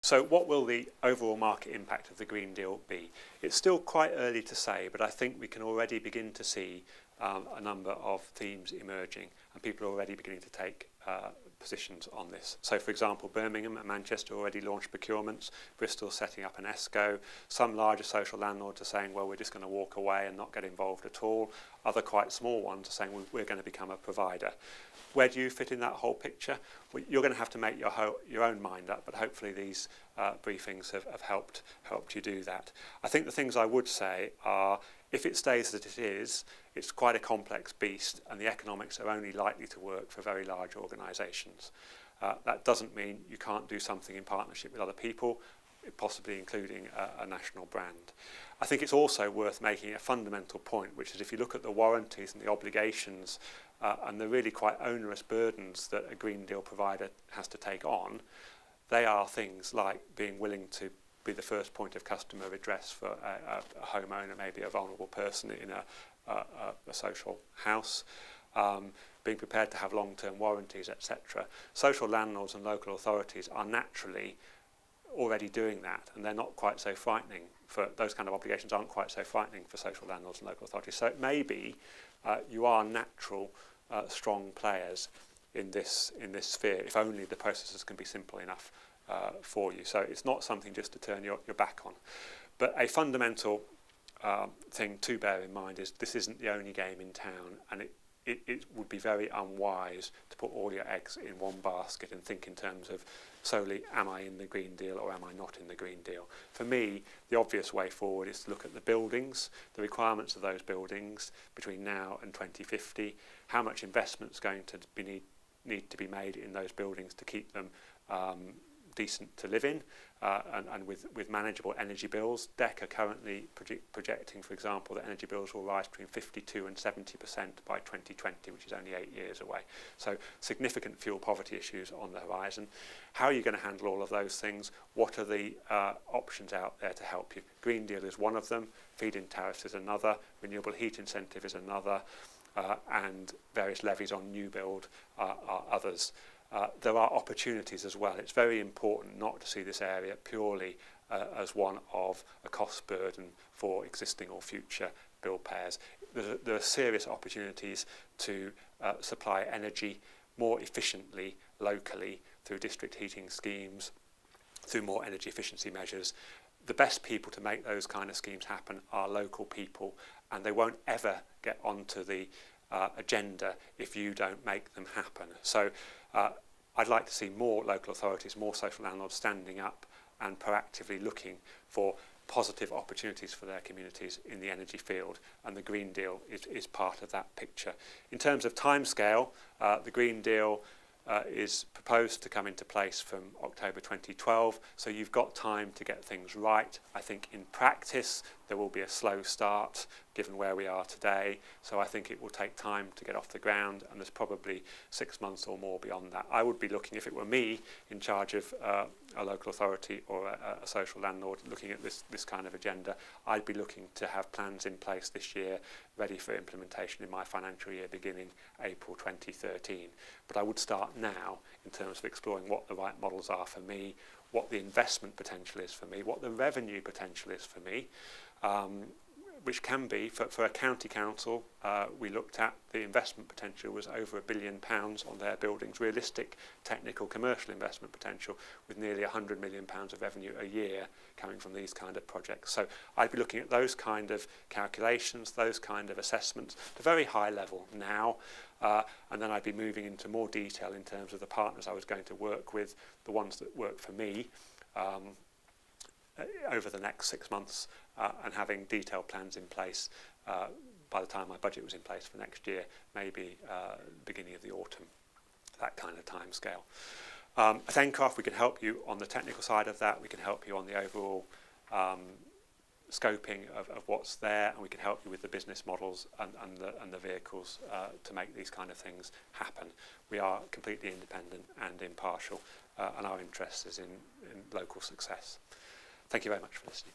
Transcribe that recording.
So what will the overall market impact of the Green Deal be? It's still quite early to say, but I think we can already begin to see a number of themes emerging, and people are already beginning to take positions on this. So, for example, Birmingham and Manchester already launched procurements, Bristol setting up an ESCO, some larger social landlords are saying, well, we're just going to walk away and not get involved at all. Other quite small ones are saying, well, we're going to become a provider. Where do you fit in that whole picture? Well, you're going to have to make your own mind up, but hopefully these briefings have helped you do that. I think the things I would say are, if it stays as it is, it's quite a complex beast, and the economics are only likely to work for very large organisations. That doesn't mean you can't do something in partnership with other people, possibly including a national brand. I think it's also worth making a fundamental point, which is if you look at the warranties and the obligations and the really quite onerous burdens that a Green Deal provider has to take on, they are things like being willing to be the first point of customer redress for a homeowner, maybe a vulnerable person in a social house, being prepared to have long-term warranties, etc. Social landlords and local authorities are naturally already doing that, and they're not quite so frightening for those kind of obligations aren't quite so frightening for social landlords and local authorities. So it may be you are natural, strong players in this sphere, if only the processes can be simple enough for you. So it's not something just to turn your back on. But a fundamental thing to bear in mind is this isn't the only game in town, and it would be very unwise to put all your eggs in one basket and think in terms of solely, am I in the Green Deal or am I not in the Green Deal? For me, the obvious way forward is to look at the buildings, the requirements of those buildings between now and 2050, how much investment is going to need to be made in those buildings to keep them decent to live in and with manageable energy bills. DEC are currently projecting, for example, that energy bills will rise between 52% and 70% by 2020, which is only 8 years away. So significant fuel poverty issues on the horizon. How are you going to handle all of those things? What are the options out there to help you? Green Deal is one of them, feed-in tariffs is another, renewable heat incentive is another, and various levies on new build are others. There are opportunities as well. It's very important not to see this area purely as one of a cost burden for existing or future bill payers. There are serious opportunities to supply energy more efficiently locally through district heating schemes, through more energy efficiency measures. The best people to make those kind of schemes happen are local people, and they won't ever get onto the agenda if you don't make them happen. So I'd like to see more local authorities, more social landlords standing up and proactively looking for positive opportunities for their communities in the energy field, and the Green Deal is part of that picture. In terms of timescale, the Green Deal is proposed to come into place from October 2012, so you've got time to get things right. I think in practice there will be a slow start given where we are today, so I think it will take time to get off the ground, and there's probably 6 months or more beyond that. I would be looking, if it were me in charge of a local authority or a social landlord looking at this kind of agenda, I'd be looking to have plans in place this year ready for implementation in my financial year beginning April 2013. But I would start now in terms of exploring what the right models are for me, what the investment potential is for me, what the revenue potential is for me, which can be, for a county council, we looked at the investment potential was over £1 billion on their buildings, realistic technical commercial investment potential with nearly £100 million of revenue a year coming from these kind of projects. So I'd be looking at those kind of calculations, those kind of assessments at a very high level now, and then I'd be moving into more detail in terms of the partners I was going to work with, the ones that work for me, over the next 6 months, and having detailed plans in place by the time my budget was in place for next year, maybe beginning of the autumn, that kind of time scale. At NCRAFT we can help you on the technical side of that, we can help you on the overall scoping of what's there, and we can help you with the business models and the vehicles to make these kind of things happen. We are completely independent and impartial, and our interest is in local success. Thank you very much for listening.